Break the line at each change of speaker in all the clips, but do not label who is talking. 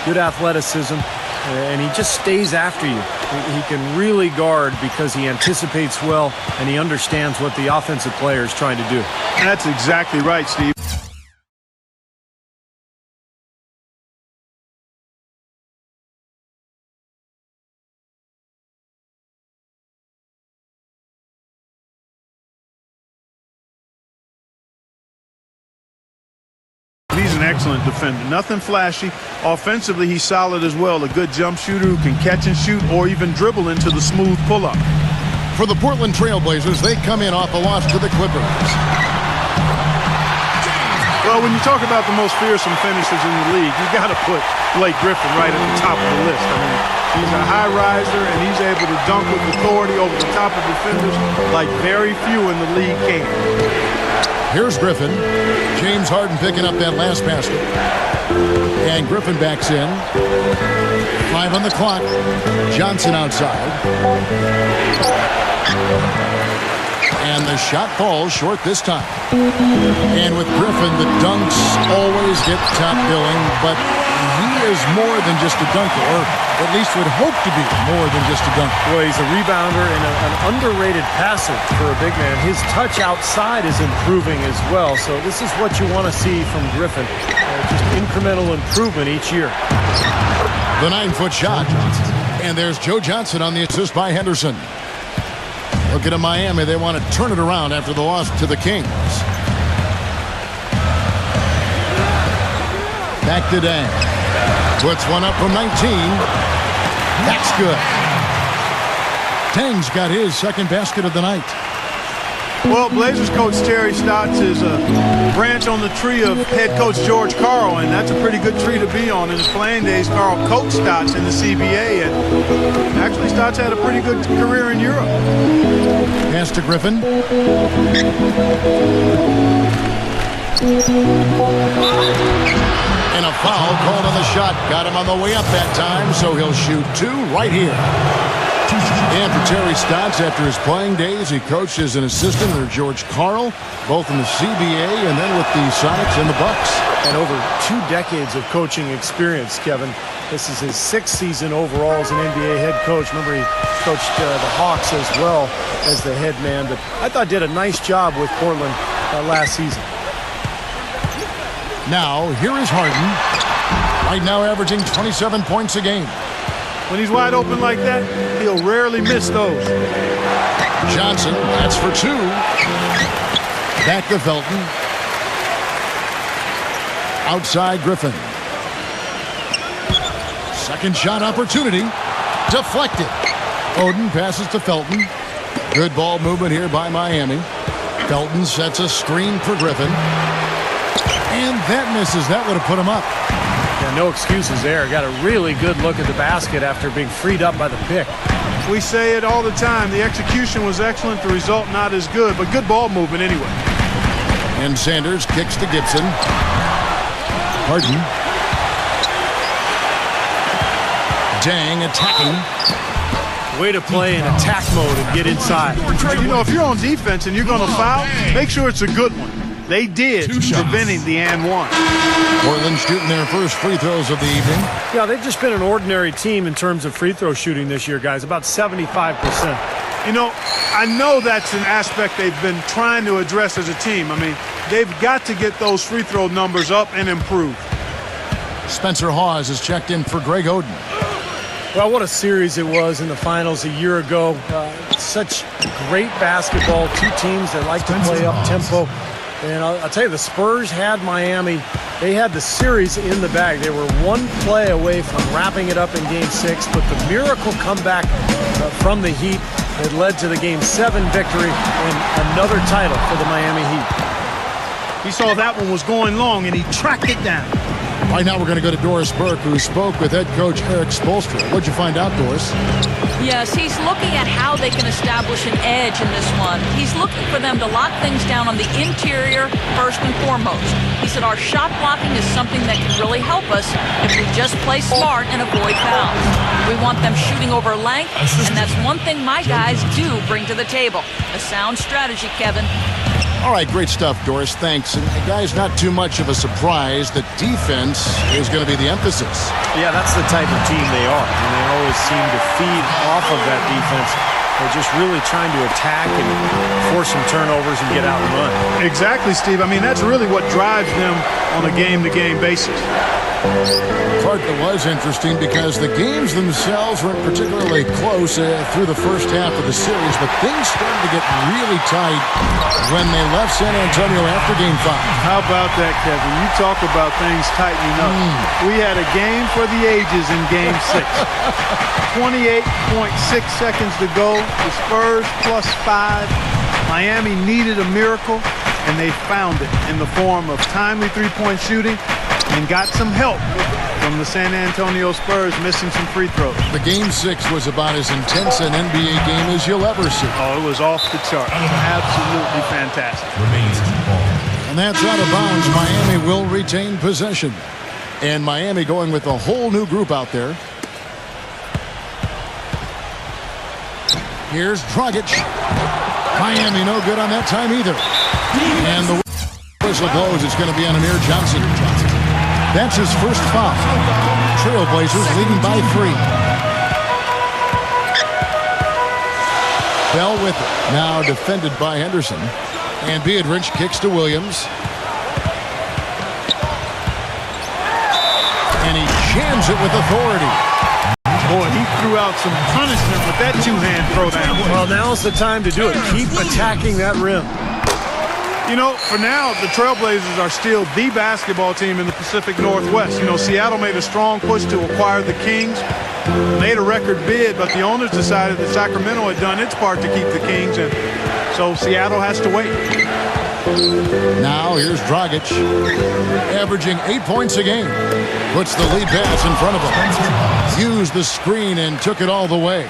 good athleticism, and he just stays after you. He can really guard because he anticipates well and he understands what the offensive player is trying to do.
That's exactly right, Steve. He's an excellent defender. Nothing flashy. Offensively, he's solid as well. A good jump shooter who can catch and shoot or even dribble into the smooth pull-up.
For the Portland Trailblazers, they come in off a loss to the Clippers.
Well, when you talk about the most fearsome finishers in the league, you got to put Blake Griffin right at the top of the list. I mean, he's a high riser, and he's able to dunk with authority over the top of defenders like very few in the league can.
Here's Griffin. James Harden picking up that last basket. And Griffin backs in. 5 on the clock. Johnson outside. And the shot falls short this time. And with Griffin, the dunks always get top billing, but he is more than just a dunker, or at least would hope to be more than just a dunker.
Well, he's a rebounder and an underrated passer for a big man. His touch outside is improving as well, so this is what you want to see from Griffin. Just incremental improvement each year.
The 9-foot shot. And there's Joe Johnson on the assist by Henderson. Looking at Miami, they want to turn it around after the loss to the Kings. Back to Dang. Puts one up from 19. That's good. Dang's got his second basket of the night.
Well, Blazers coach Terry Stotts is a branch on the tree of head coach George Karl, and that's a pretty good tree to be on. In his playing days, Karl coached Stotts in the CBA, and actually Stotts had a pretty good career in Europe.
Pass to Griffin. And a foul called on the shot. Got him on the way up that time, so he'll shoot 2 right here. And for Terry Stotts, after his playing days, he coached as an assistant under George Karl, both in the CBA and then with the Sonics and the Bucks.
And over 2 decades of coaching experience, Kevin. This is his 6th season overall as an NBA head coach. Remember, he coached the Hawks as well as the head man, but I thought did a nice job with Portland last season.
Now, here is Harden. Right now averaging 27 points a game.
When he's wide open like that, he'll rarely miss those.
Johnson, that's for 2. Back to Felton. Outside Griffin. Second shot opportunity. Deflected. Oden passes to Felton. Good ball movement here by Miami. Felton sets a screen for Griffin. And that misses. That would have put him up.
Yeah, no excuses there. Got a really good look at the basket after being freed up by the pick.
We say it all the time. The execution was excellent. The result not as good, but good ball movement anyway.
And Sanders kicks to Gibson. Harden. Dang attacking.
Way to play in attack mode and get inside.
You know, if you're on defense and you're going to foul, make sure it's a good one. They did, preventing the and one.
Portland shooting their first free throws of the evening.
Yeah, they've just been an ordinary team in terms of free throw shooting this year, guys. About 75%.
You know, I know that's an aspect they've been trying to address as a team. I mean, they've got to get those free throw numbers up and improve.
Spencer Hawes is checked in for Greg Oden.
Well, what a series it was in the finals a year ago. Such great basketball. 2 teams that like to play up tempo. And I'll tell you, the Spurs had Miami. They had the series in the bag. They were 1 play away from wrapping it up in Game 6, but the miracle comeback from the Heat had led to the Game 7 victory and another title for the Miami Heat.
He saw that one was going long, and he tracked it down.
Right now we're going to go to Doris Burke, who spoke with head coach Eric Spoelstra. What'd you find out, Doris?
Yes, he's looking at how they can establish an edge in this one. He's looking for them to lock things down on the interior first and foremost. He said our shot blocking is something that can really help us if we just play smart and avoid fouls. We want them shooting over length, and that's one thing my guys do bring to the table. A sound strategy, Kevin.
All right, great stuff, Doris. Thanks. And guys, not too much of a surprise that defense is going to be the emphasis.
Yeah, that's the type of team they are. And they always seem to feed off of that defense. They're just really trying to attack and force some turnovers and get out and run.
Exactly, Steve. I mean, that's really what drives them on a game-to-game basis.
Part that was interesting because the games themselves weren't particularly close through the first half of the series, but things started to get really tight when they left San Antonio after Game 5.
How about that, Kevin? You talk about things tightening up. We had a game for the ages in Game 6. 28.6 seconds to go. The Spurs +5. Miami needed a miracle, and they found it in the form of timely three-point shooting and got some help from the San Antonio Spurs missing some free throws.
The Game 6 was about as intense an NBA game as you'll ever see.
Oh, it was off the chart. Absolutely fantastic.
And that's out of bounds. Miami will retain possession. And Miami going with a whole new group out there. Here's Dragic. Miami no good on that time either. And the whistle blows. It's going to be on Amir Johnson. That's his first foul. Trailblazers leading by 3. Bell with it. Now defended by Henderson. And Beardridge kicks to Williams. And he jams it with authority.
Boy, he threw out some punishment with that two-hand throwdown.
Well, now's the time to do it. Keep attacking that rim.
You know, for now, the Trailblazers are still the basketball team in the Pacific Northwest. You know, Seattle made a strong push to acquire the Kings, made a record bid, but the owners decided that Sacramento had done its part to keep the Kings, and so Seattle has to wait.
Now here's Dragic, averaging 8 points a game. Puts the lead pass in front of him. Used the screen and took it all the way.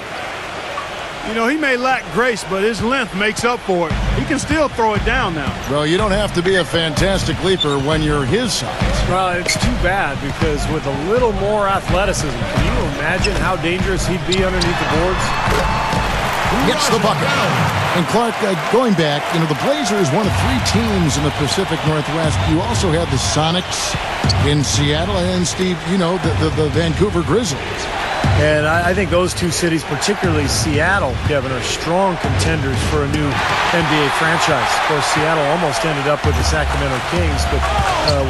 You know, he may lack grace, but his length makes up for it. He can still throw it down now.
Well, you don't have to be a fantastic leaper when you're his size.
Well, it's too bad because with a little more athleticism, can you imagine how dangerous he'd be underneath the boards?
Gets the bucket. And Clark, going back, you know, the Blazers one of 3 teams in the Pacific Northwest. You also have the Sonics in Seattle and, Steve, you know, the Vancouver Grizzlies.
And I think those 2 cities, particularly Seattle, Kevin, are strong contenders for a new NBA franchise. Of course, Seattle almost ended up with the Sacramento Kings, but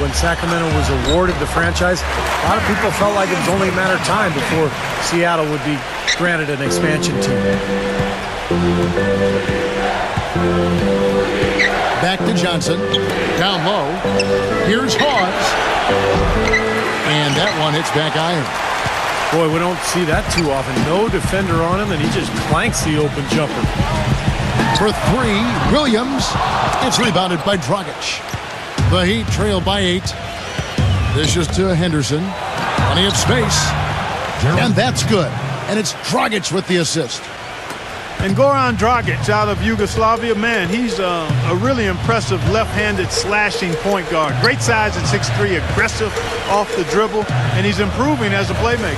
when Sacramento was awarded the franchise, a lot of people felt like it was only a matter of time before Seattle would be granted an expansion team.
Back to Johnson. Down low. Here's Hawes. And that one hits back iron.
Boy, we don't see that too often. No defender on him, and he just clanks the open jumper.
For 3, Williams. It's rebounded by Dragic. The Heat trail by 8. Dishes to Henderson. Plenty of space. And that's good. And it's Dragic with the assist.
And Goran Dragic out of Yugoslavia, man, he's a really impressive left-handed slashing point guard. Great size at 6'3", aggressive off the dribble, and he's improving as a playmaker.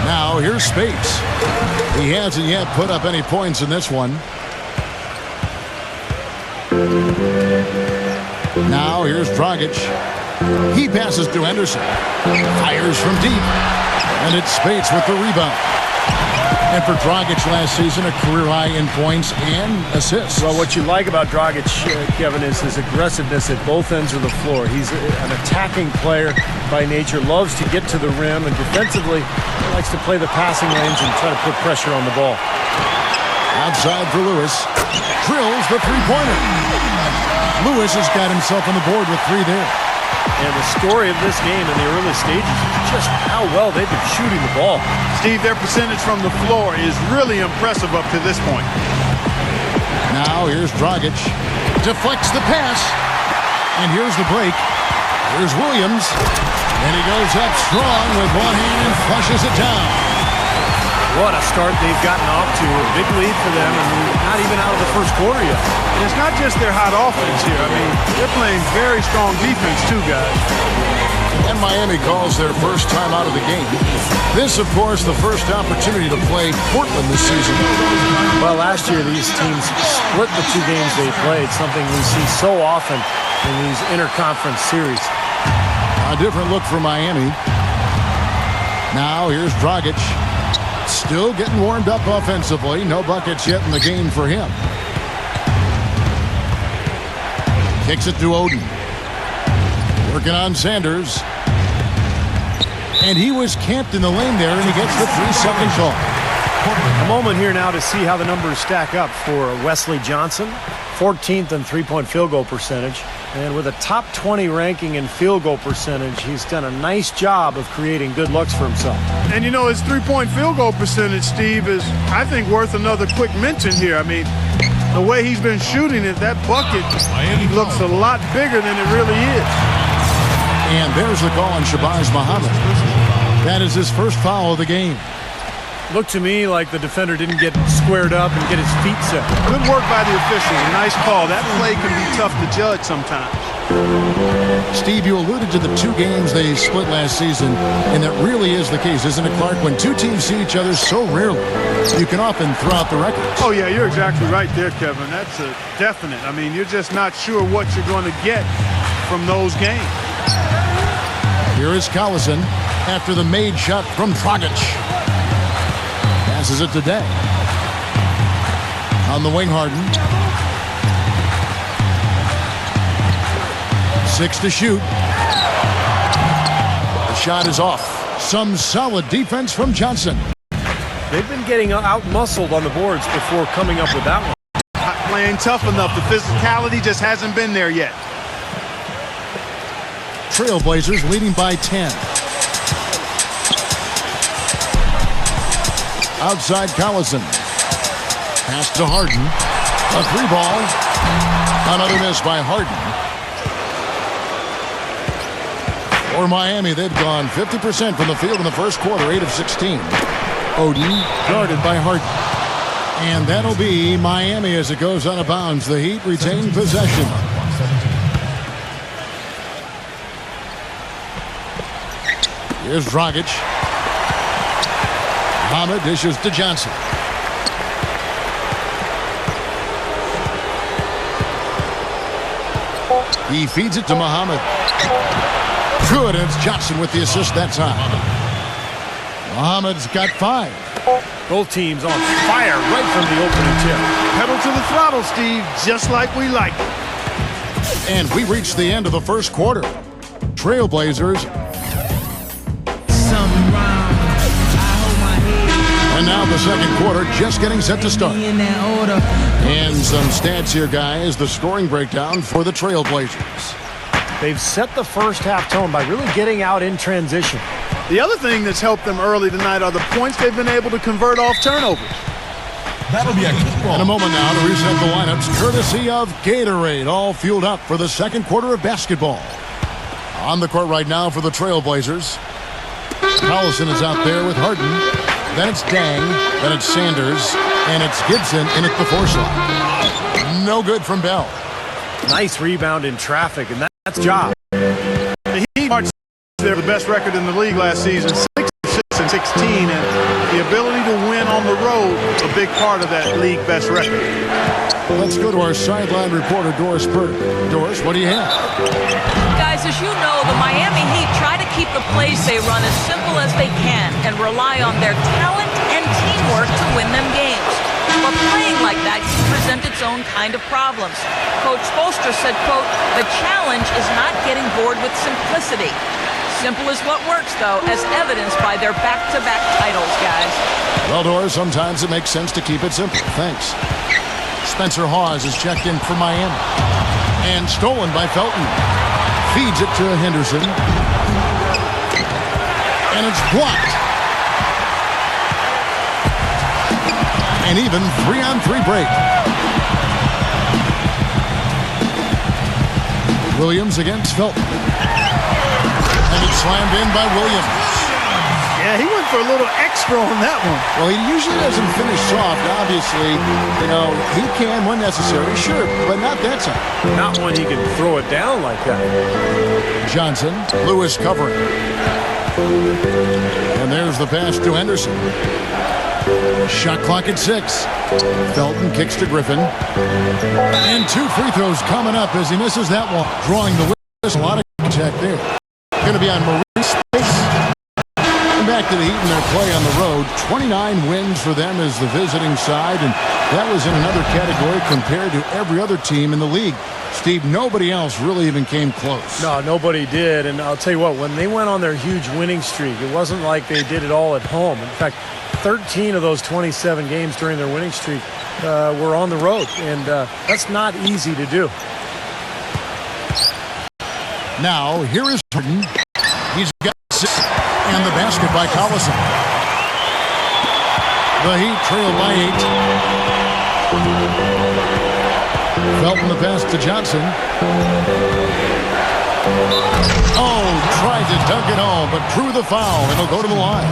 Now here's Spates. He hasn't yet put up any points in this one. Now here's Dragic. He passes to Henderson. Fires from deep. And it's Spates with the rebound. And for Dragic last season, a career high in points and assists.
Well, what you like about Dragic, Kevin, is his aggressiveness at both ends of the floor. He's an attacking player by nature, loves to get to the rim, and defensively, he likes to play the passing lanes and try to put pressure on the ball.
Outside for Lewis. Drills the three-pointer. Lewis has got himself on the board with 3 there.
And the story of this game in the early stages is just how well they've been shooting the ball.
Steve, their percentage from the floor is really impressive up to this point.
Now here's Dragic. Deflects the pass. And here's the break. Here's Williams. And he goes up strong with one hand and flushes it down.
What a start they've gotten off to. A big lead for them, and not even out of the first quarter yet.
And it's not just their hot offense here. I mean, they're playing very strong defense too, guys.
And Miami calls their first time out of the game. This, of course, the first opportunity to play Portland this season.
Well, last year these teams split the two games they played, something we see so often in these interconference series.
A different look for Miami. Now here's Dragic. Still getting warmed up offensively. No buckets yet in the game for him. Kicks it to Oden. Working on Sanders. And he was camped in the lane there, and he gets the 3-second call.
A moment here now to see how the numbers stack up for Wesley Johnson. 14th in three-point field goal percentage. And with a top 20 ranking in field goal percentage, he's done a nice job of creating good looks for himself.
And, you know, his three-point field goal percentage, Steve, is, I think, worth another quick mention here. I mean, the way he's been shooting it, that bucket looks a lot bigger than it really is.
And there's the call on Shabazz Muhammad. That is his first foul of the game.
Looked to me like the defender didn't get squared up and get his feet set.
Good work by the officials. A nice call. That play can be tough to judge sometimes.
Steve, you alluded to the two games they split last season, and that really is the case, isn't it, Clark? When two teams see each other so rarely, you can often throw out the records.
Oh, yeah, you're exactly right there, Kevin. That's a definite. I mean, you're just not sure what you're going to get from those games.
Here is Collison after the made shot from Dragic. Passes it today. On the wing, Harden. 6 to shoot. The shot is off. Some solid defense from Johnson.
They've been getting out-muscled on the boards before coming up with that one.
Not playing tough enough. The physicality just hasn't been there yet.
Trailblazers leading by 10. Outside Collison. Pass to Harden. A 3-ball. Another miss by Harden. For Miami, they've gone 50% from the field in the first quarter, 8 of 16. Oden guarded by Harden. And that'll be Miami as it goes out of bounds. The Heat retain possession. Here's Dragic. Muhammad dishes to Johnson. He feeds it to Muhammad. Good, and it's Johnson with the assist that time. Muhammad's got 5.
Both teams on fire right from the opening tip.
Pedal to the throttle, Steve, just like we like it.
And we reached the end of the first quarter. Trailblazers. And now the second quarter just getting set to start. And some stats here, guys. The scoring breakdown for the Trailblazers.
They've set the first half tone by really getting out in transition.
The other thing that's helped them early tonight are the points they've been able to convert off turnovers.
That'll be a kick.
In a moment now to reset the lineups, courtesy of Gatorade, all fueled up for the second quarter of basketball. On the court right now for the Trailblazers. Collison is out there with Harden. Then it's Dang. Then it's Sanders. And it's Gibson in at the 4 slot. No good from Bell.
Nice rebound in traffic, and that's job.
The Heat marched their best record in the league last season, 6-6-16, and the ability to win on the road is a big part of that league best record.
Let's go to our sideline reporter, Doris Burke. Doris, what do you have?
Guys, as you know, the Miami Heat try to keep the plays they run as simple as they can and rely on their talent and teamwork to win them games. But playing like that can present its own kind of problems. Coach Spoelstra said, quote, "The challenge is not getting bored with simplicity." Simple is what works, though, as evidenced by their back-to-back titles, guys.
Well, Doris, sometimes it makes sense to keep it simple. Thanks. Spencer Hawes is checked in for Miami. And stolen by Felton. Feeds it to Henderson. And it's blocked. And even 3-on-3 break. Williams against Felton. And it's slammed in by Williams.
Yeah, he went for a little extra on that one.
Well, he usually doesn't finish soft. Obviously, he can when necessary, sure, but not that time.
Not when he can throw it down like that.
Johnson, Lewis covering. And there's the pass to Henderson. Shot clock at 6. Felton kicks to Griffin. And 2 free throws coming up as he misses that one. Drawing the whistle. A lot of contact there. Going to be on Marine space. And back to the Heat in their play on the road. 29 wins for them as the visiting side. And that was in another category compared to every other team in the league. Steve, nobody else really even came close.
No, nobody did. And I'll tell you what, when they went on their huge winning streak, it wasn't like they did it all at home. In fact, 13 of those 27 games during their winning streak were on the road. And that's not easy to do.
Now, here is Harden. He's got 6. And the basket by Collison. The Heat trail by 8. Felton the pass to Johnson. Oh, tried to dunk it home, but drew the foul. It'll go to the line.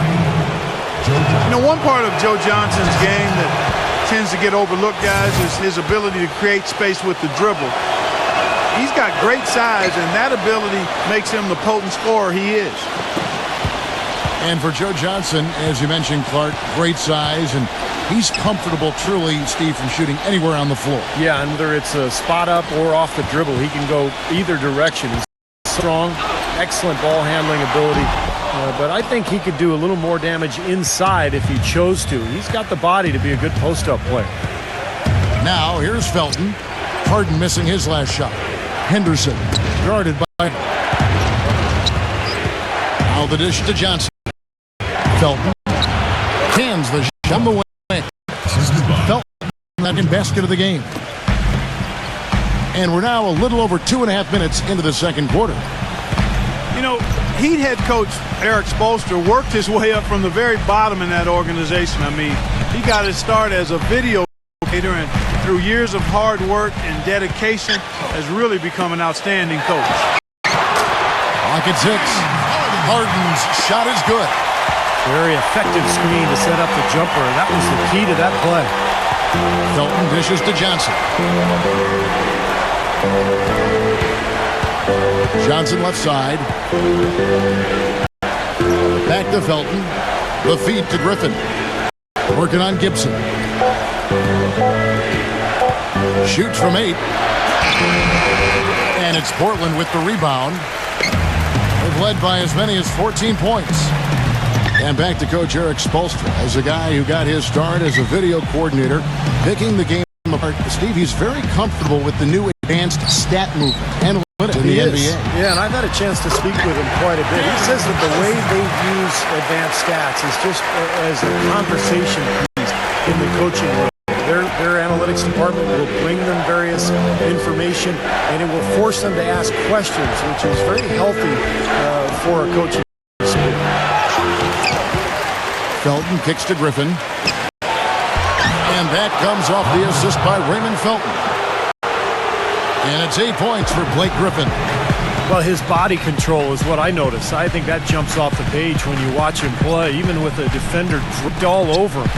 One part of Joe Johnson's game that tends to get overlooked, guys, is his ability to create space with the dribble. He's got great size, and that ability makes him the potent scorer he is.
And for Joe Johnson, as you mentioned, Clark, great size, and he's comfortable, truly, Steve, from shooting anywhere on the floor.
Yeah, and whether it's a spot up or off the dribble, he can go either direction. He's strong, excellent ball handling ability, but I think he could do a little more damage inside if he chose to. He's got the body to be a good post-up player.
Now, here's Felton. Harden missing his last shot. Henderson, guarded by... Now the dish to Johnson. Felton cans the shot on the way. Felton, second basket of the game. And we're now a little over 2.5 minutes into the second quarter.
Heat head coach Eric Spoelstra worked his way up from the very bottom in that organization. I mean, he got his start as a video educator, and through years of hard work and dedication has really become an outstanding coach.
Clock at 6. Harden's shot is good.
Very effective screen to set up the jumper. That was the key to that play.
Felton dishes to Johnson. Johnson left side. Back to Felton. The feed to Griffin. Working on Gibson. Shoots from 8. And it's Portland with the rebound. They've led by as many as 14 points. And back to Coach Eric Spoelstra as a guy who got his start as a video coordinator, picking the game apart. Steve, he's very comfortable with the new advanced stat movement analytics in the NBA.
Yeah, and I've had a chance to speak with him quite a bit. He says that the way they use advanced stats is just as a conversation piece in the coaching room. Their analytics department will bring them various information, and it will force them to ask questions, which is very healthy for a coaching school.
Felton kicks to Griffin. And that comes off the assist by Raymond Felton. And it's 8 points for Blake Griffin.
Well, his body control is what I notice. I think that jumps off the page when you watch him play, even with a defender dripped all over him.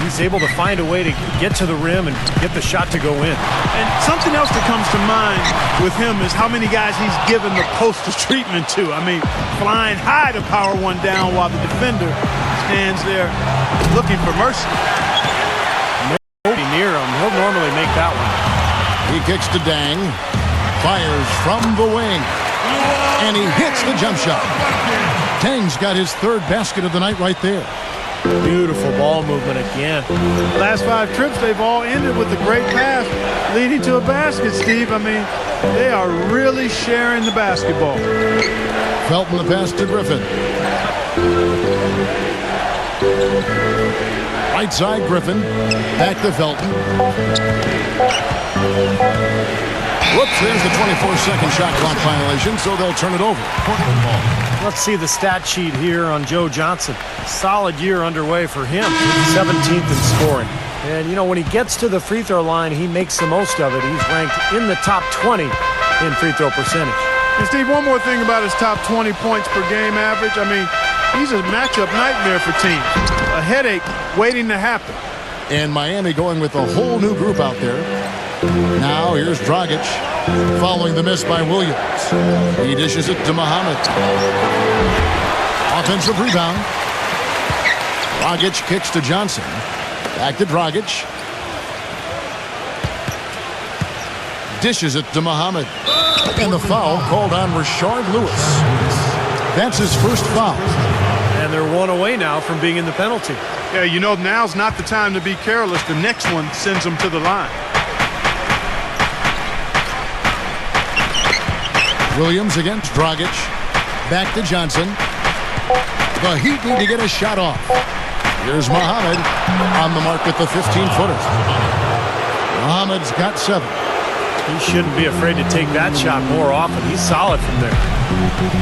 He's able to find a way to get to the rim and get the shot to go in.
And something else that comes to mind with him is how many guys he's given the poster treatment to. I mean, flying high to power one down while the defender stands there looking for mercy.
Nobody near him. He'll normally make that one.
He kicks to Dang. Fires from the wing. And he hits the jump shot. Dang's got his 3rd basket of the night right there.
Beautiful ball movement again.
Last 5 trips, they've all ended with a great pass leading to a basket, Steve. I mean, they are really sharing the basketball.
Felton the pass to Griffin. Right side, Griffin. Back to Felton. Whoops, there's the 24-second shot clock violation, so they'll turn it over. Portland ball.
Let's see the stat sheet here on Joe Johnson. Solid year underway for him. 17th in scoring. And, when he gets to the free throw line, he makes the most of it. He's ranked in the top 20 in free throw percentage.
And, Steve, one more thing about his top 20 points per game average. I mean, He's a matchup nightmare for teams. A headache waiting to happen.
And Miami going with a whole new group out there. Now here's Dragic following the miss by Williams. He dishes it to Muhammad. Offensive rebound. Dragic kicks to Johnson. Back to Dragic. Dishes it to Muhammad. And the foul called on Rashard Lewis. That's his first foul.
And they're one away now from being in the penalty.
Yeah, you know, now's not the time to be careless. The next one sends them to the line.
Williams against Dragic. Back to Johnson. The Heat need to get a shot off. Here's Muhammad on the mark with the 15-footer. Muhammad's got 7.
He shouldn't be afraid to take that shot more often. He's solid from there.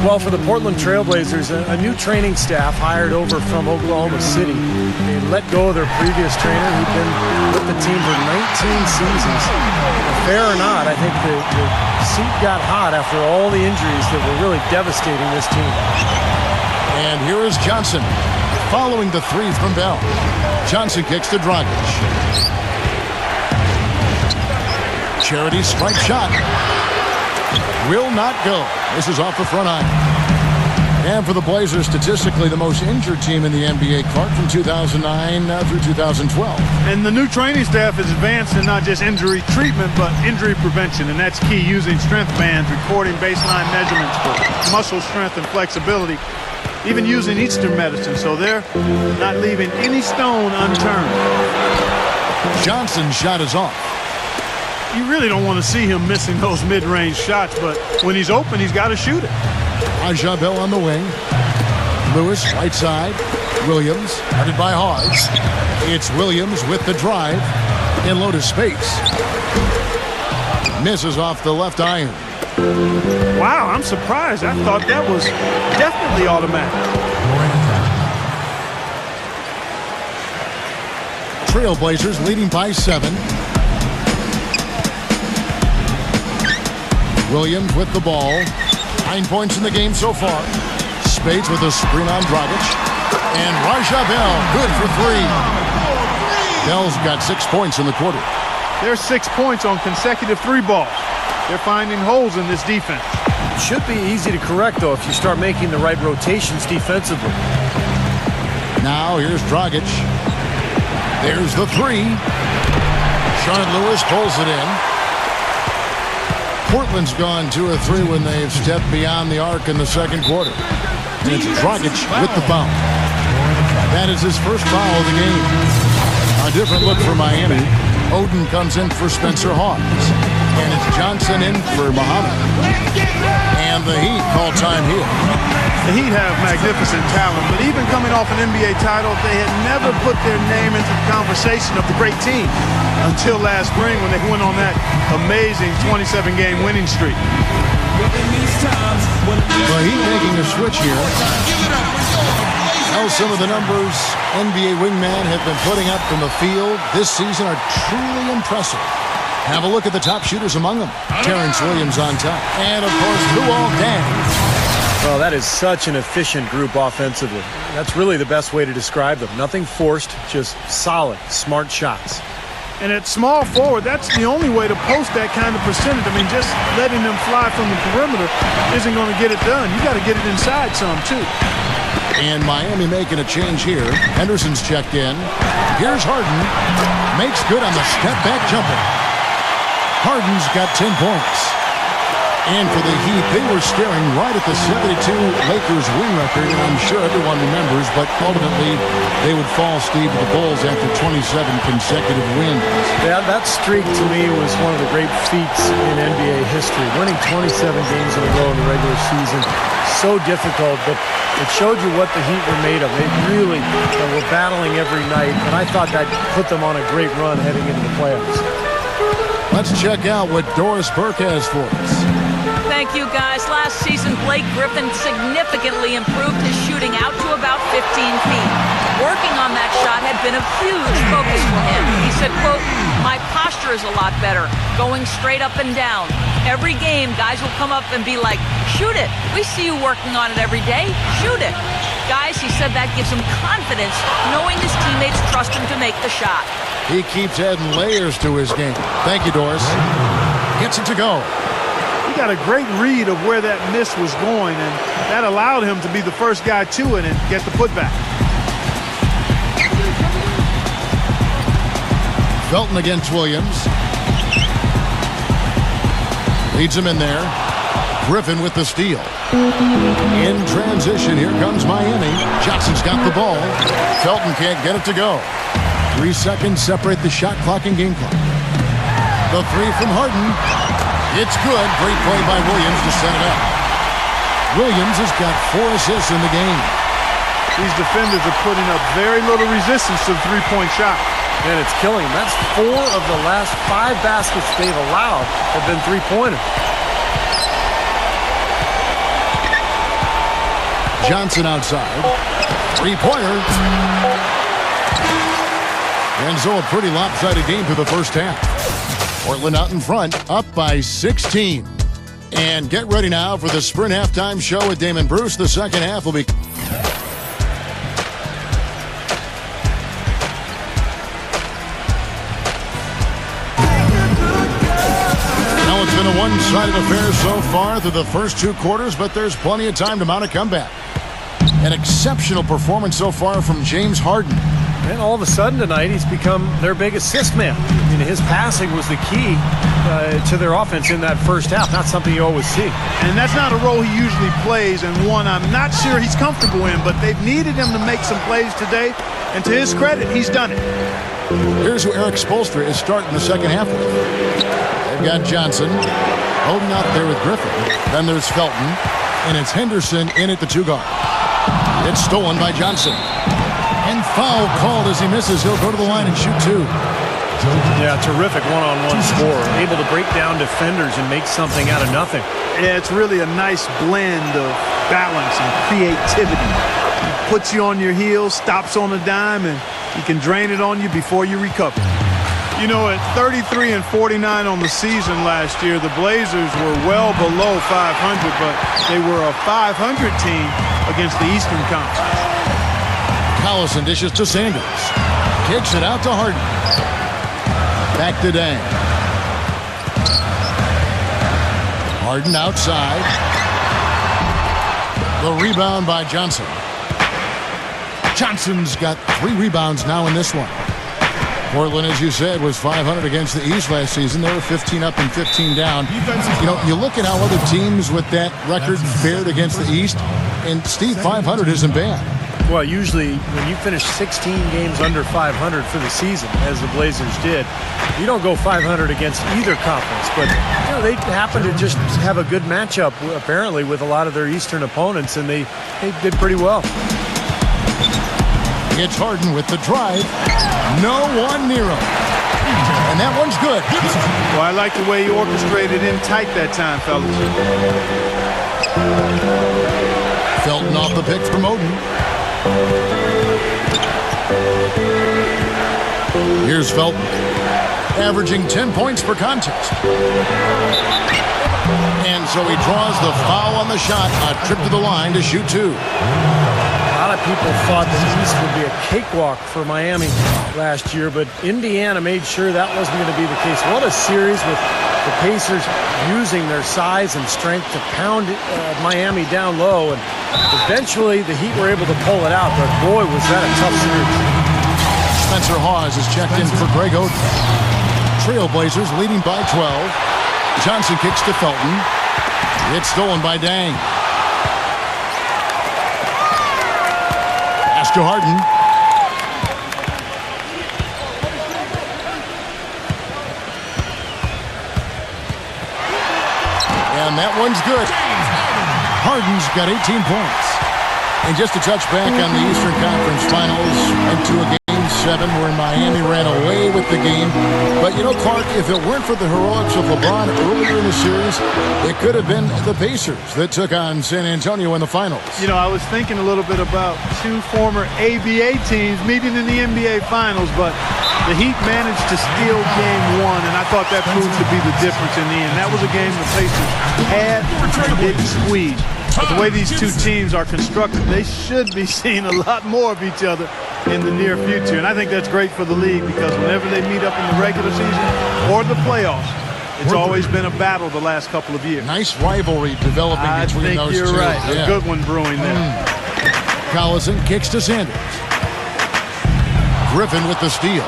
Well, for the Portland Trailblazers, a new training staff hired over from Oklahoma City. They let go of their previous trainer who'd been with the team for 19 seasons. Fair or not, I think the seat got hot after all the injuries that were really devastating this team.
And here is Johnson following the 3 from Bell. Johnson kicks to Dragic. Charity stripe shot. Will not go. This is off the front iron. And for the Blazers, statistically the most injured team in the NBA, Clark, from 2009 through 2012.
And the new training staff is advanced in not just injury treatment, but injury prevention. And that's key, using strength bands, recording baseline measurements for muscle strength and flexibility, even using Eastern medicine. So they're not leaving any stone unturned.
Johnson's shot is off.
You really don't want to see him missing those mid-range shots, but when he's open, he's got to shoot it.
Raja Bell on the wing. Lewis, right side. Williams, headed by Hawes. It's Williams with the drive in low to space. Misses off the left iron.
Wow, I'm surprised. I thought that was definitely automatic.
Trailblazers leading by 7. Williams with the ball. 9 points in the game so far. Spades with a screen on Dragic. And Raja Bell, good for 3. Bell's got 6 points in the quarter.
There's 6 points on consecutive 3 balls. They're finding holes in this defense.
Should be easy to correct, though, if you start making the right rotations defensively.
Now here's Dragic. There's the 3. Rashard Lewis pulls it in. Portland's gone 2 of 3 when they've stepped beyond the arc in the second quarter. And it's Dragic with the foul. That is his first foul of the game. A different look for Miami. Oden comes in for Spencer Hawes. And it's Johnson in for Muhammad. And the Heat call time here.
The Heat have magnificent talent, but even coming off an NBA title, they had never put their name into the conversation of the great team until last spring when they went on that amazing 27-game winning streak.
The Heat making a switch here. Well, some of the numbers NBA wingmen have been putting up from the field this season are truly impressive. Have a look at the top shooters among them. Terrence Williams on top. And, of course, Luol Deng.
Well, that is such an efficient group offensively. That's really the best way to describe them. Nothing forced, just solid, smart shots.
And at small forward, that's the only way to post that kind of percentage. I mean, just letting them fly from the perimeter isn't going to get it done. You got to get it inside some, too.
And Miami making a change here. Henderson's checked in. Here's Harden. Makes good on the step-back jumper. Harden's got 10 points. And for the Heat, they were staring right at the 72 Lakers win record, and I'm sure everyone remembers, but ultimately they would fall, Steve, to the Bulls after 27 consecutive wins.
Yeah, that streak to me was one of the great feats in NBA history. Winning 27 games in a row in the regular season, so difficult, but it showed you what the Heat were made of. They really were battling every night, and I thought that put them on a great run heading into the playoffs.
Let's check out what Doris Burke has for us.
Thank you, guys. Last season, Blake Griffin significantly improved his shooting out to about 15 feet. Working on that shot had been a huge focus for him. He said, quote, "My posture is a lot better, going straight up and down. Every game, guys will come up and be like, shoot it. We see you working on it every day. Shoot it." Guys, he said that gives him confidence knowing his teammates trust him to make the shot.
He keeps adding layers to his game. Thank you, Doris. Gets it to go.
He got a great read of where that miss was going, and that allowed him to be the first guy to it and get the putback.
Felton against Williams. Leads him in there. Griffin with the steal. In transition, here comes Miami. Johnson's got the ball. Felton can't get it to go. 3 seconds separate the shot clock and game clock. The three from Harden. It's good. Great play by Williams to set it up. Williams has got 4 assists in the game.
These defenders are putting up very little resistance to the three-point shot.
And it's killing him. That's 4 of the last 5 baskets they've allowed have been three-pointers.
Johnson outside. Three-pointer. And so a pretty lopsided game for the first half. Portland out in front, up by 16. And get ready now for the Sprint halftime show with Damon Bruce. The second half will be... Now it's been a one-sided affair so far through the first 2 quarters, but there's plenty of time to mount a comeback. An exceptional performance so far from James Harden.
And all of a sudden tonight, he's become their big assist man. I mean, his passing was the key to their offense in that first half. Not something you always see.
And that's not a role he usually plays, and one I'm not sure he's comfortable in, but they've needed him to make some plays today, and to his credit, he's done it.
Here's who Eric Spoelstra is starting the second half with. They've got Johnson holding out there with Griffin. Then there's Felton, and it's Henderson in at the 2-guard. It's stolen by Johnson. And foul called as he misses. He'll go to the line and shoot 2.
Yeah, terrific one-on-one scorer. Able to break down defenders and make something out of nothing.
Yeah, it's really a nice blend of balance and creativity. He puts you on your heels, stops on a dime, and he can drain it on you before you recover. You know, at 33 and 49 on the season last year, the Blazers were well below 500, but they were a 500 team against the Eastern Conference.
Collison dishes to Sanders. Kicks it out to Harden. Back to Dang. Harden outside. The rebound by Johnson. Johnson's got 3 rebounds now in this one. Portland, as you said, was 500 against the East last season. They were 15 up and 15 down. You know, you look at how other teams with that record fared against the East, and Steve, 500 isn't bad.
Well, usually when you finish 16 games under 500 for the season, as the Blazers did, you don't go 500 against either conference. But you know, they happen to just have a good matchup, apparently, with a lot of their Eastern opponents, and they did pretty well.
It's Harden with the drive. No one near him. And that one's good.
Well, I like the way he orchestrated in tight that time, fellas.
Felton off the pick from Oden. Here's Felton, averaging 10 points per contest. And so he draws the foul on the shot. A trip to the line to shoot 2.
A lot of people thought the East would be a cakewalk for Miami last year, but Indiana made sure that wasn't going to be the case. What a series with the Pacers using their size and strength to pound Miami down low, and eventually the Heat were able to pull it out, but boy, was that a tough series.
Spencer Hawes is checked in for Greg Oden. Trailblazers leading by 12. Johnson kicks to Felton. It's stolen by Dang. Pass to Harden. And that one's good. Harden's got 18 points. And just to touch back on the Eastern Conference Finals, into a Game 7 where Miami ran away with the game. But, you know, Clark, if it weren't for the heroics of LeBron earlier in the series, it could have been the Pacers that took on San Antonio in the finals.
You know, I was thinking a little bit about 2 former ABA teams meeting in the NBA Finals, but the Heat managed to steal Game 1, and I thought that proved to be the difference in the end. That was a game the Pacers had, didn't squeeze. But the way these two teams are constructed, they should be seeing a lot more of each other in the near future. And I think that's great for the league because whenever they meet up in the regular season or the playoffs, it's always been a battle the last couple of years.
Nice rivalry developing between those two.
I think you're right. Yeah. A good one brewing there.
Collison kicks to Sanders. Griffin with the steal.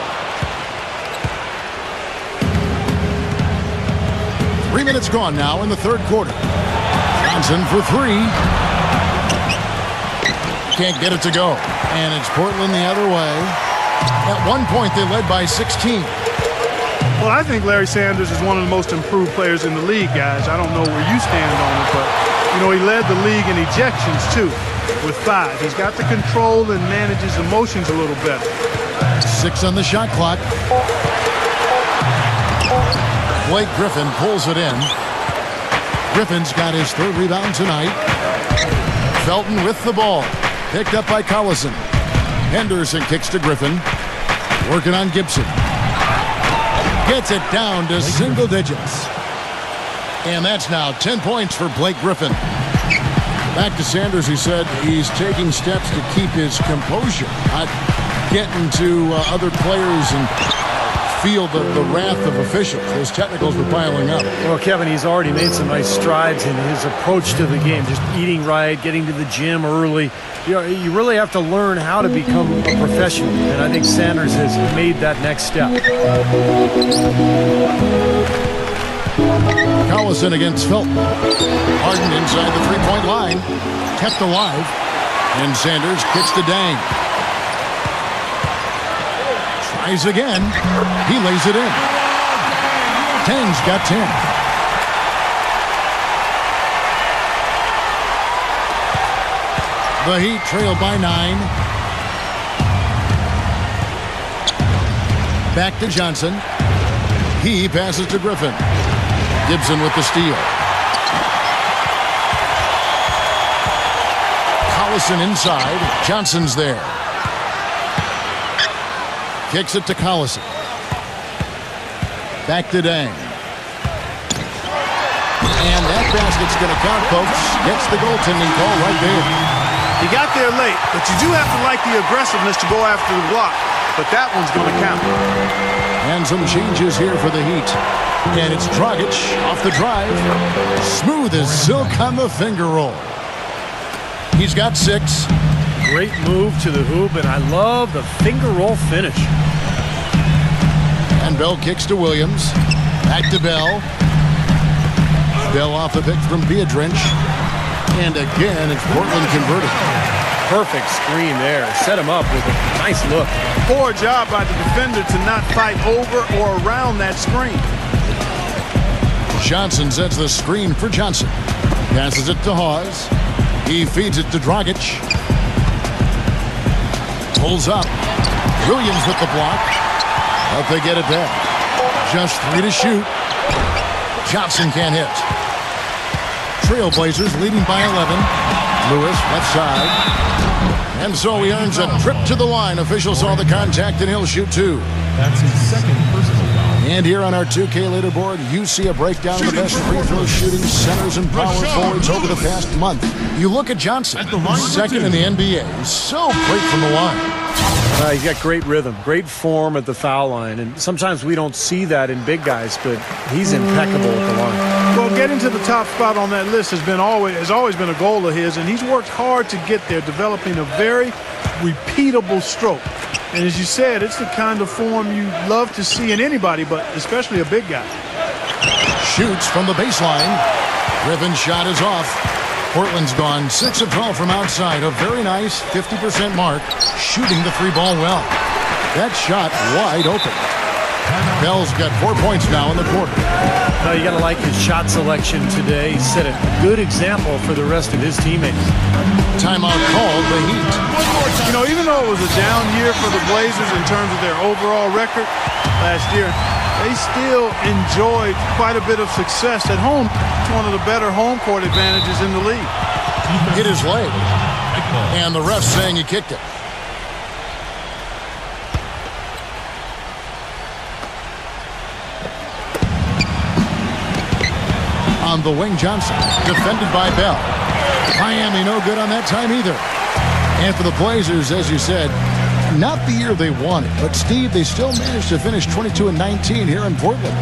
3 minutes gone now in the third quarter. Johnson for three. Can't get it to go. And it's Portland the other way. At one point, they led by 16.
Well, I think Larry Sanders is one of the most improved players in the league, guys. I don't know where you stand on it, but, you know, he led the league in ejections, too, with 5. He's got the control and manages emotions a little better.
6 on the shot clock. Blake Griffin pulls it in. Griffin's got his 3rd rebound tonight. Felton with the ball. Picked up by Collison. Henderson kicks to Griffin. Working on Gibson. Gets it down to single digits. And that's now 10 points for Blake Griffin. Back to Sanders, he said he's taking steps to keep his composure. Not getting to other players and feel the wrath of officials. Those technicals were piling up.
Well, Kevin, he's already made some nice strides in his approach to the game. Just eating right, getting to the gym early. You know, you really have to learn how to become a professional, and I think Sanders has made that next step.
Collison against Felton. Harden inside the three-point line. Kept alive. And Sanders kicks to Dang. Tries again. He lays it in. Dang's got 10. The Heat trail by 9. Back to Johnson. He passes to Griffin. Gibson with the steal. Collison inside. Johnson's there. Kicks it to Collison. Back to Dang. And that basket's going to count, folks. Gets the goaltending call right there.
He got there late, but you do have to like the aggressiveness to go after the block. But that one's going to count.
And some changes here for the Heat. And it's Dragic off the drive. Smooth as silk on the finger roll. He's got 6.
Great move to the hoop, and I love the finger roll finish.
And Bell kicks to Williams. Back to Bell. Bell off the pick from Beatrice. And again, it's Portland converted.
Perfect screen there. Set him up with a nice look.
Poor job by the defender to not fight over or around that screen.
Johnson sets the screen for Johnson. Passes it to Hawes. He feeds it to Dragic. Pulls up. Williams with the block. But they get it back. Just 3 to shoot. Johnson can't hit. Trailblazers leading by 11. Lewis left side. And so he earns a trip to the line. Official saw the contact and he'll shoot 2.
That's his second personal foul.
And here on our 2K leaderboard, you see a breakdown of the best free throw shooting centers and power forwards over the past month. You look at Johnson, second in the NBA. He's so great from the line.
He's got great rhythm, great form at the foul line, and sometimes we don't see that in big guys, but he's impeccable at the line.
Well, getting to the top spot on that list has always been a goal of his, and he's worked hard to get there, developing a very repeatable stroke. And as you said, it's the kind of form you love to see in anybody, but especially a big guy.
Shoots from the baseline. Griffin's shot is off. Portland's gone 6 of 12 from outside. A very nice 50% mark. Shooting the 3 ball well. That shot wide open. Bell's got 4 points now in the quarter.
You got to like his shot selection today. He set a good example for the rest of his teammates.
Timeout called the Heat.
You know, even though it was a down year for the Blazers in terms of their overall record last year, they still enjoyed quite a bit of success at home. It's one of the better home court advantages in the league.
Hit his leg. And the ref saying he kicked it. On the wing, Johnson, defended by Bell. Miami no good on that time either. And for the Blazers, as you said, not the year they wanted, but Steve, they still managed to finish 22-19 here in Portland.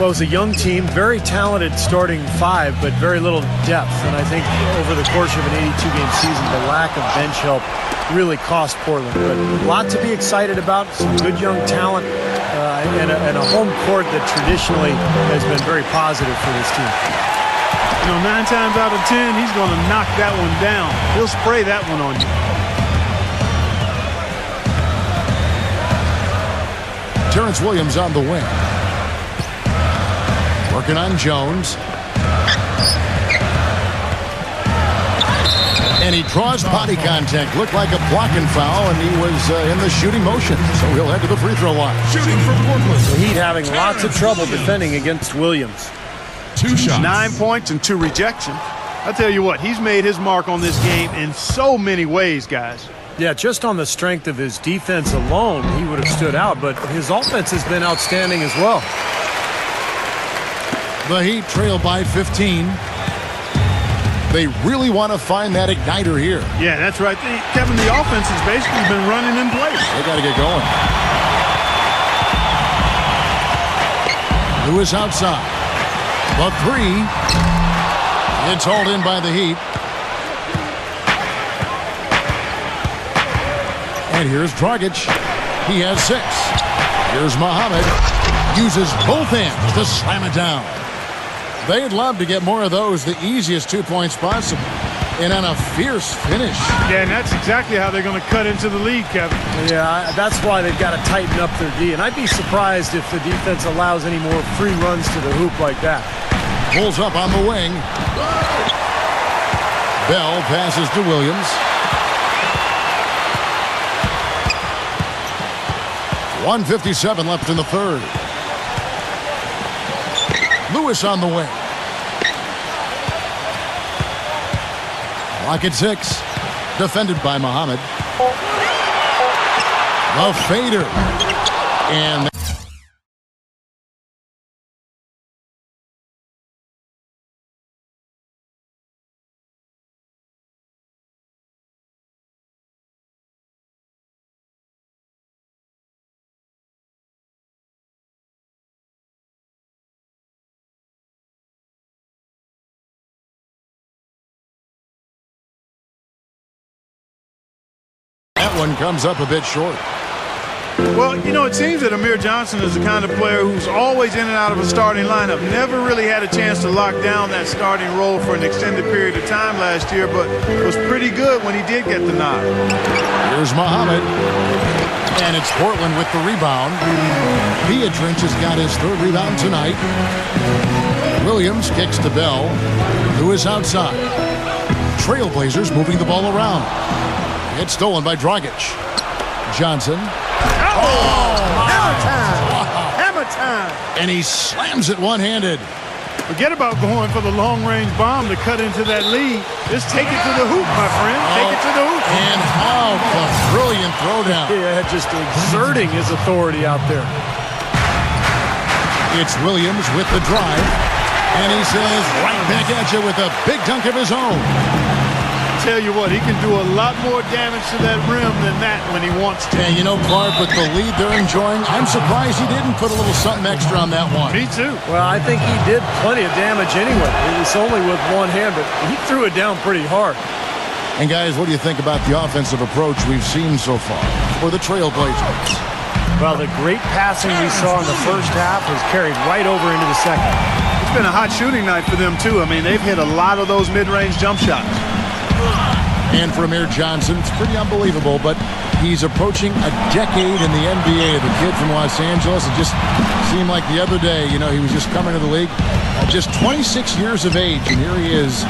Well, it was a young team, very talented starting five, but very little depth. And I think over the course of an 82-game season, the lack of bench help really cost Portland. But a lot to be excited about, some good young talent, and a home court that traditionally has been very positive for this team.
You know, 9 times out of 10, he's going to knock that one down. He'll spray that one on you.
Terrence Williams on the wing. Working on Jones. And he draws body contact. Looked like a blocking foul, and he was in the shooting motion. So he'll head to the free throw line.
Shooting for Portland.
The Heat having lots of trouble defending against Williams.
2 shots.
9 points and 2 rejections. I tell you what, he's made his mark on this game in so many ways, guys.
Yeah, just on the strength of his defense alone, he would have stood out, but his offense has been outstanding as well.
The Heat trail by 15. They really want to find that igniter here.
Yeah, that's right. Kevin, the offense has basically been running in place.
They got to get going. Lewis outside. The three. It's hauled in by the Heat. And here's Dragic. He has 6. Here's Muhammad. Uses both hands to slam it down. They'd love to get more of those, the easiest 2 points possible. And on a fierce finish.
Yeah, and that's exactly how they're going to cut into the lead, Kevin.
Yeah, that's why they've got to tighten up their D. And I'd be surprised if the defense allows any more free runs to the hoop like that.
Pulls up on the wing. Bell passes to Williams. 1:57 left in the third. Lewis on the wing. Clock at 6. Defended by Muhammad. The fader. And that one comes up a bit short.
Well, you know, it seems that Amir Johnson is the kind of player who's always in and out of a starting lineup. Never really had a chance to lock down that starting role for an extended period of time last year, but was pretty good when he did get the nod.
Here's Muhammad. And it's Portland with the rebound. Pietrich has got his 3rd rebound tonight. Williams kicks to Bell, who is outside. Trailblazers moving the ball around. It's stolen by Dragic. Johnson.
Oh! Hammer time! Hammer time!
And he slams it one-handed.
Forget about going for the long-range bomb to cut into that lead. Just take it to the hoop, my friend. Take it to the hoop.
And out the brilliant throwdown.
Yeah, just exerting his authority out there.
It's Williams with the drive. And he says right back at you with a big dunk of his own.
Tell you what, he can do a lot more damage to that rim than that when he wants to.
And you know, Clark, with the lead they're enjoying, I'm surprised he didn't put a little something extra on that one.
Me too.
Well, I think he did plenty of damage anyway. It was only with one hand, but he threw it down pretty hard.
And guys, what do you think about the offensive approach we've seen so far for the Trailblazers?
Well, the great passing we saw in the first half was carried right over into the second.
It's been a hot shooting night for them too. I mean, they've hit a lot of those mid-range jump shots.
And for Amir Johnson, it's pretty unbelievable, but he's approaching a decade in the NBA. The kid from Los Angeles, it just seemed like the other day, you know, he was just coming to the league at just 26 years of age, and here he is,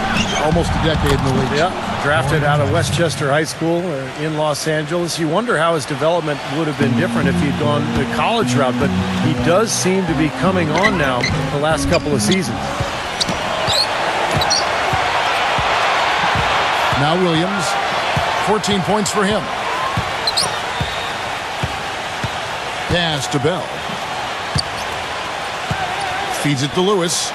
almost a decade in the league.
Yeah, drafted out of Westchester High School in Los Angeles. You wonder how his development would have been different if he'd gone the college route, but he does seem to be coming on now the last couple of seasons.
Now Williams, 14 points for him. Pass to Bell. Feeds it to Lewis.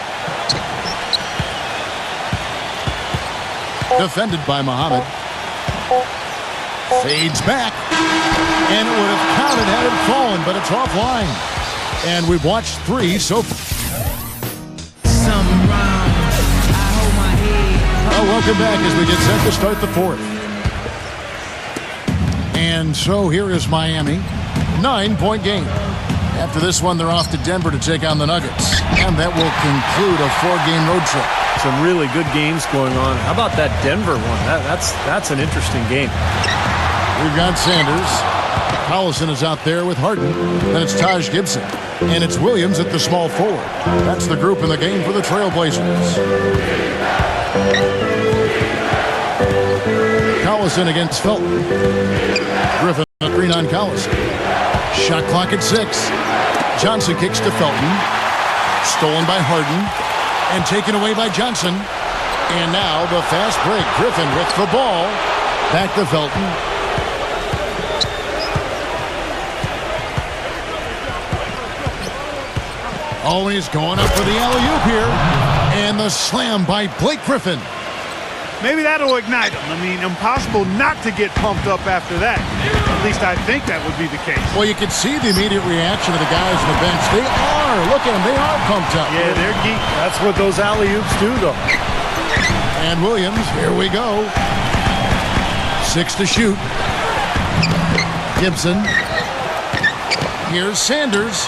Defended by Muhammad. Fades back. And it would have counted had it fallen, but it's offline. And we've watched 3 so far. Well, welcome back as we get set to start the 4th. And so here is Miami. 9-point game. After this one, they're off to Denver to take on the Nuggets. And that will conclude a 4-game road trip.
Some really good games going on. How about that Denver one? That's an interesting game.
We've got Sanders. Collison is out there with Harden. Then it's Taj Gibson. And it's Williams at the small forward. That's the group in the game for the Trailblazers. Collison against Felton. Griffin a green on Collison. Shot clock at 6. Johnson kicks to Felton. Stolen by Harden. And taken away by Johnson. And now the fast break. Griffin with the ball. Back to Felton. Oh, he's going up for the alley-oop here. And the slam by Blake Griffin.
Maybe that'll ignite him. I mean, impossible not to get pumped up after that. At least I think that would be the case.
Well, you can see the immediate reaction of the guys on the bench. They are. Look at them. They are pumped up.
Yeah, they're geek. That's what those alley-oops do, though.
And Williams, here we go. 6 to shoot. Gibson. Here's Sanders.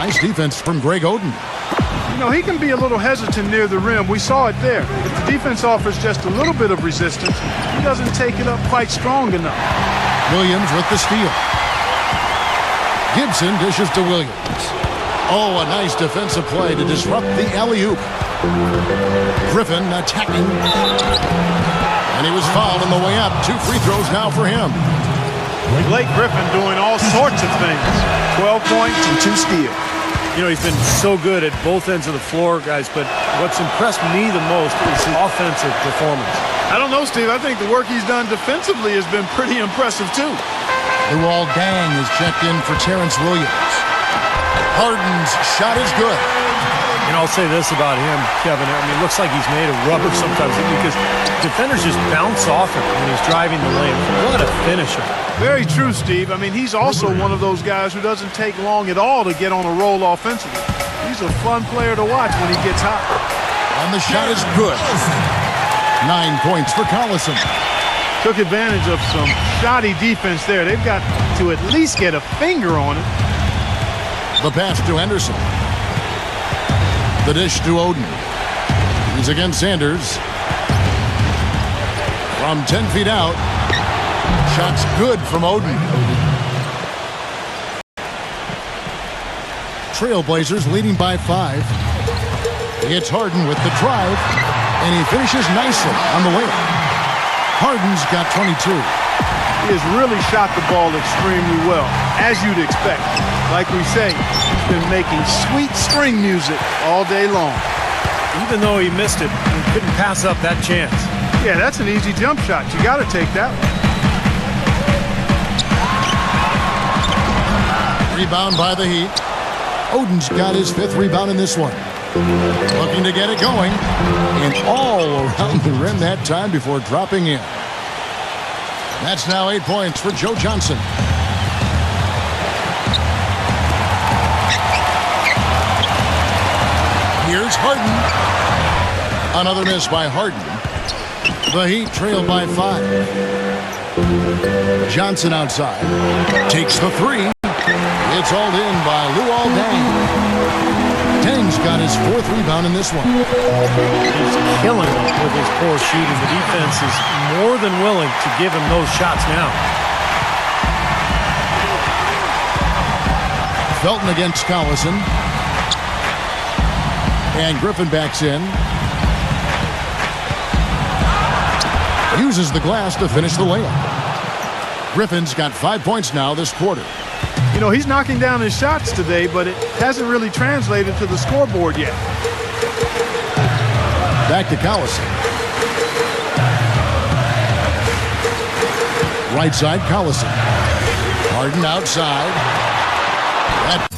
Nice defense from Greg Oden.
You know, he can be a little hesitant near the rim. We saw it there. If the defense offers just a little bit of resistance, he doesn't take it up quite strong enough.
Williams with the steal. Gibson dishes to Williams. Oh, a nice defensive play to disrupt the alley-oop. Griffin attacking. And he was fouled on the way up. 2 free throws now for him.
Blake Griffin doing all sorts of things. 12 points and 2 steals.
You know, he's been so good at both ends of the floor, guys, but what's impressed me the most is his offensive performance.
I don't know, Steve. I think the work he's done defensively has been pretty impressive, too.
Luol Deng is checked in for Terrence Williams. Harden's shot is good.
And I'll say this about him, Kevin. I mean, it looks like he's made of rubber sometimes because defenders just bounce off him when he's driving the lane. What a finisher.
Very true, Steve. I mean, he's also one of those guys who doesn't take long at all to get on a roll offensively. He's a fun player to watch when he gets hot.
And the shot is good. 9 points for Collison.
Took advantage of some shoddy defense there. They've got to at least get a finger on it.
The pass to Henderson. The dish to Oden. He's against Sanders. From 10 feet out. Shot's good from Oden. Trailblazers leading by 5. It's Harden with the drive. And he finishes nicely on the way. Harden's got 22.
He has really shot the ball extremely well, as you'd expect. Like we say, he's been making sweet string music all day long.
Even though he missed it, he couldn't pass up that chance.
Yeah, that's an easy jump shot. You got to take that one.
Rebound by the Heat. Oden's got his 5th rebound in this one. Looking to get it going. And all around the rim that time before dropping in. That's now 8 points for Joe Johnson. Here's Harden. Another miss by Harden. The Heat trail by 5. Johnson outside. Takes the 3. It's hauled in by Luol Deng. Deng's got his 4th rebound in this one.
He's killing it with his poor shooting. The defense is more than willing to give him those shots now.
Felton against Collison. And Griffin backs in. Uses the glass to finish the layup. Griffin's got 5 points now this quarter.
You know, he's knocking down his shots today, but it hasn't really translated to the scoreboard yet.
Back to Collison. Right side, Collison. Harden outside. That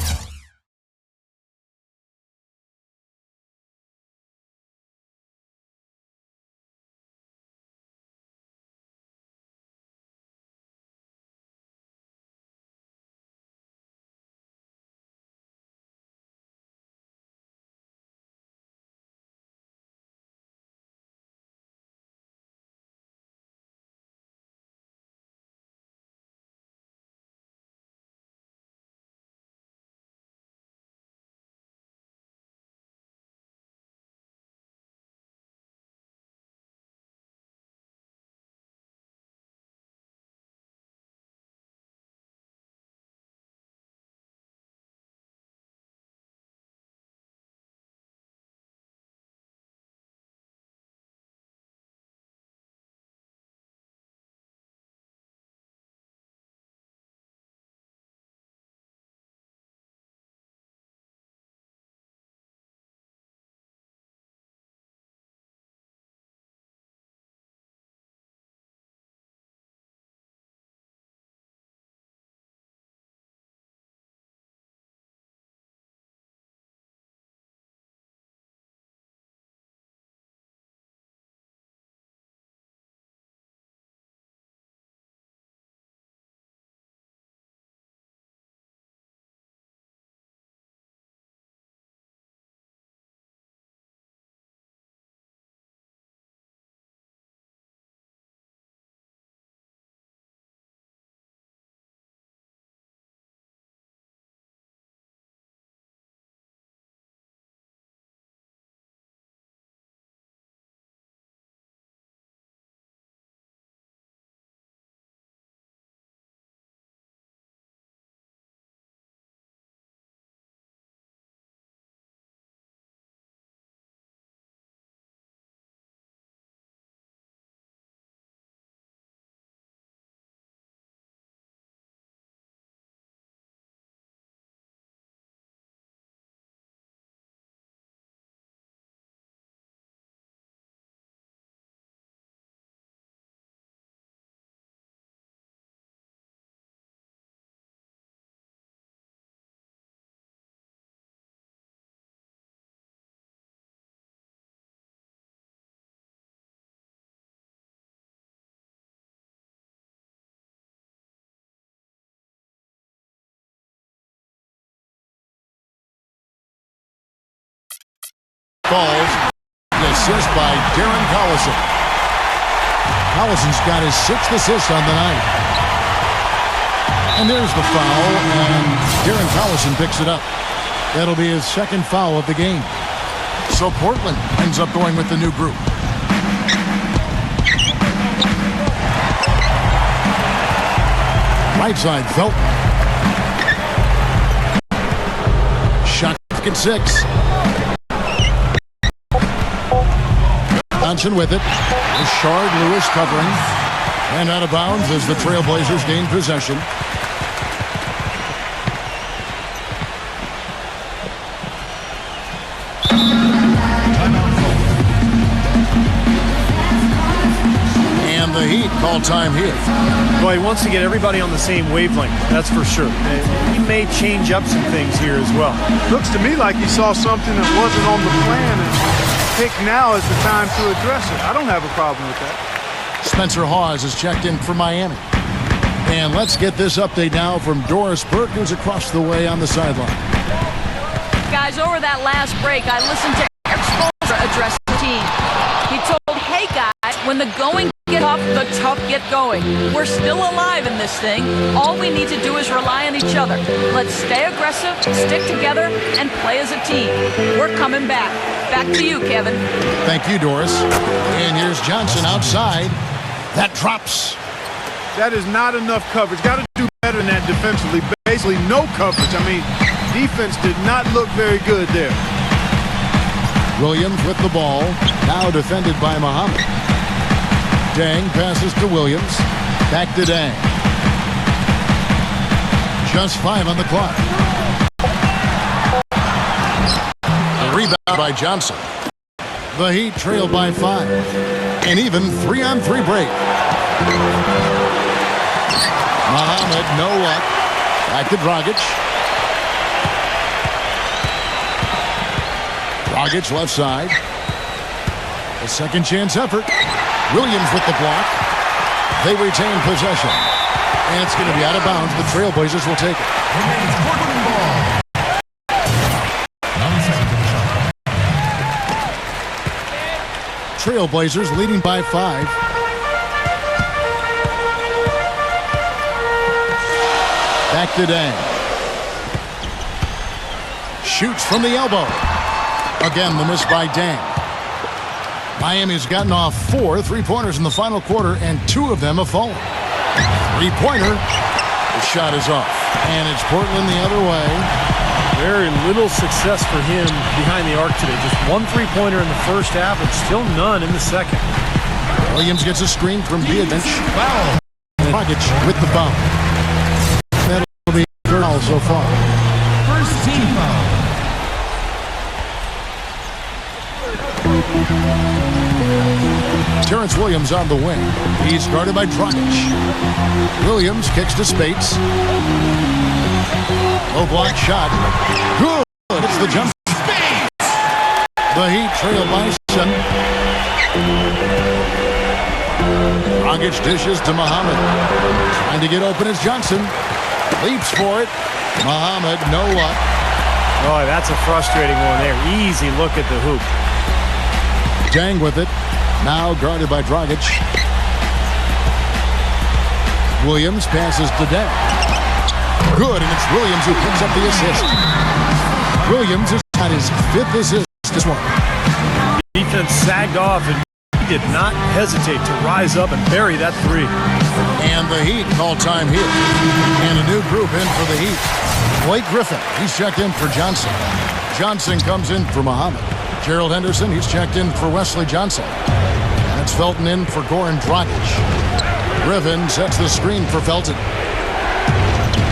falls. The assist by Darren Collison. Collison's got his 6th assist on the night. And there's the foul, and Darren Collison picks it up. That'll be his 2nd foul of the game. So Portland ends up going with the new group. Right side, Felton. Shot at 6. Johnson with it. Richard Lewis covering. And out of bounds as the Trailblazers gain possession. And the Heat call time here.
Well, he wants to get everybody on the same wavelength, that's for sure. He may change up some things here as well.
Looks to me like he saw something that wasn't on the plan and pick now is the time to address it. I don't have a problem with that.
Spencer Hawes is checked in for Miami. And let's get this update now from Doris Burke, who's across the way on the sideline.
Guys, over that last break, I listened to Eric Spoelstra address the team. He told, hey guys, when the going get tough, the tough get going. We're still alive in this thing. All we need to do is rely on each other. Let's stay aggressive, stick together, and play as a team. We're coming back. Back to you, Kevin.
Thank you, Doris. And here's Johnson outside. That drops.
That is not enough coverage. Got to do better than that defensively. Basically, no coverage. I mean, defense did not look very good there.
Williams with the ball. Now defended by Muhammad. Dang passes to Williams. Back to Dang. Just 5 on the clock. A rebound by Johnson. The Heat trail by 5. An even 3-on-3 break. Muhammad, no luck. Back to Dragic. Dragic left side. A second chance effort. Williams with the block. They retain possession. And it's going to be out of bounds. The Trailblazers will take it.
Portland ball. 9 seconds on the shot.
Trailblazers leading by 5. Back to Dang. Shoots from the elbow. Again, the miss by Dang. Miami's gotten off 4 3-pointers in the final quarter, and 2 of them have fallen. 3-pointer. The shot is off. And it's Portland the other way.
Very little success for him behind the arc today. Just 1 3-pointer in the first half and still none in the second.
Williams gets a screen from Diedic.
Foul.
Dragic with the foul. That'll be third foul so far.
First team foul.
Terrence Williams on the wing. He's guarded by Dragic. Williams kicks to Spates. Low block shot. Good. It's the jump. The Heat trail by 7. Dragic dishes to Muhammad. Trying to get open is Johnson. Leaps for it. Muhammad, no luck.
Oh, that's a frustrating one there. Easy look at the hoop.
Dang with it. Now guarded by Dragic. Williams passes to Dang. Good, and it's Williams who picks up the assist. Williams has got his 5th assist this one.
Defense sagged off and he did not hesitate to rise up and bury that 3.
And the Heat call time here. And a new group in for the Heat. Blake Griffin, he's checked in for Johnson. Johnson comes in for Muhammad. Gerald Henderson, he's checked in for Wesley Johnson. And it's Felton in for Goran Dragic. Griffin sets the screen for Felton.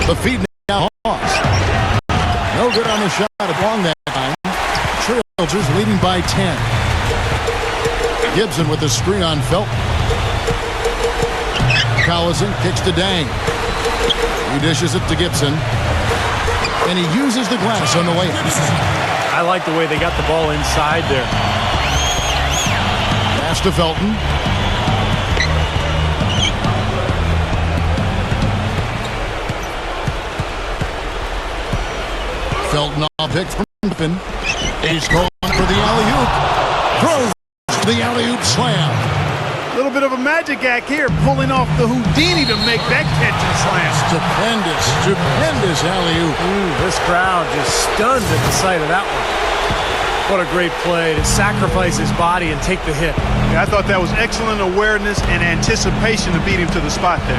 The feed now lost. No good on the shot along that time. Trailblazers leading by 10. Gibson with the screen on Felton. Collison kicks to Dang. He dishes it to Gibson. And he uses the glass on the way.
I like the way they got the ball inside there.
Pass to Felton. Felton off pick from Griffin. He's going for the alley-oop. Throws the alley-oop slam.
A little bit of a magic act here, pulling off the Houdini to make that catch and slam.
Stupendous alley-oop.
This crowd just stunned at the sight of that one. What a great play to sacrifice his body and take the hit.
Yeah, I thought that was excellent awareness and anticipation to beat him to the spot there.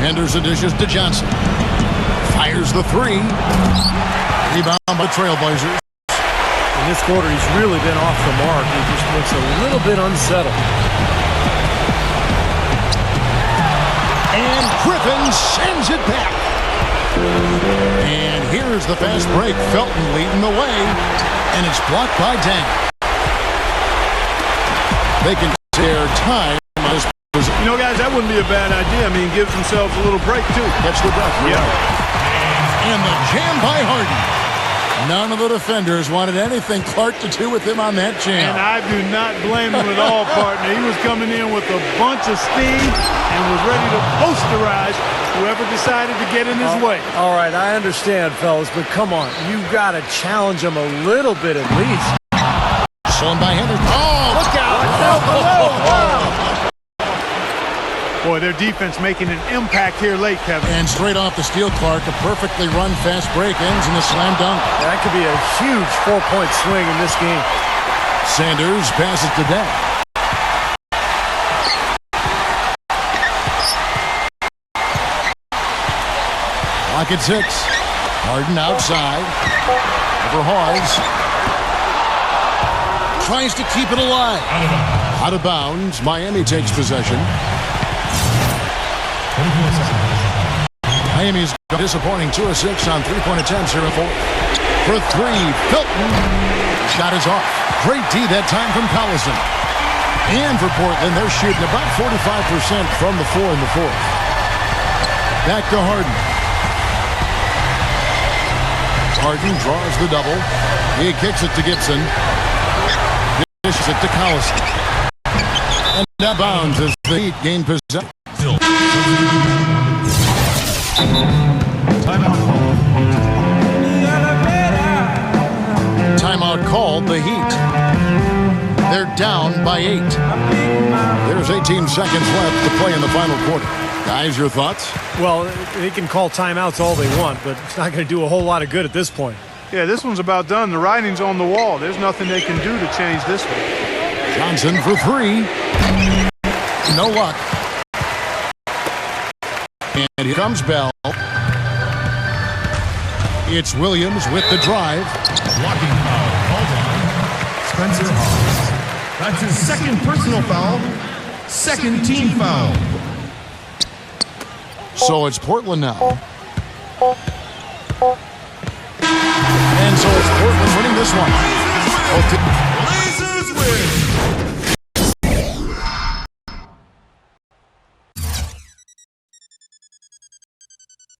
Anders the dishes to Johnson. Fires the three. Rebound by Trailblazers.
In this quarter, he's really been off the mark. He just looks a little bit unsettled.
And Griffin sends it back. And here's the fast break. Felton leading the way. And it's blocked by Dang. They can share time.
You know, guys, that wouldn't be a bad idea. I mean, gives themselves a little break, too.
Catch the breath.
Yeah.
And the jam by Harden. None of the defenders wanted anything Clark to do with him on that jam.
And I do not blame him at all, partner. He was coming in with a bunch of steam and was ready to posterize whoever decided to get in his way.
All right, I understand, fellas, but come on. You've got to challenge him a little bit at least.
Shown by Henderson. Oh, look out.
Boy, their defense making an impact here late, Kevin.
And straight off the steal, Clark, a perfectly run fast break ends in a slam dunk.
That could be a huge 4-point swing in this game.
Sanders passes to Dang. Clock at 6. Harden outside. Over Hawes. Tries to keep it alive. Out of bounds. Miami takes possession. Miami's disappointing 2 of 6 on 3-point attempts here in 4. For 3, Felton. Shot is off. Great D that time from Collison. And for Portland, they're shooting about 45% from the floor in the 4th. Back to Harden. Harden draws the double. He kicks it to Gibson. Dishes it to Collison. And out bounds as the Heat gain possession. Timeout called the Heat. They're down by 8. There's 18 seconds left to play in the final quarter. Guys, your thoughts?
Well, they can call timeouts all they want, but it's not going to do a whole lot of good at this point.
Yeah, this one's about done. The writing's on the wall. There's nothing they can do to change this one.
Johnson for 3. No luck. And here comes Bell. It's Williams with the drive.
Blocking foul called on Spencer Hawes. That's his second personal foul. Second team foul.
So it's Portland now. And so it's Portland winning this one.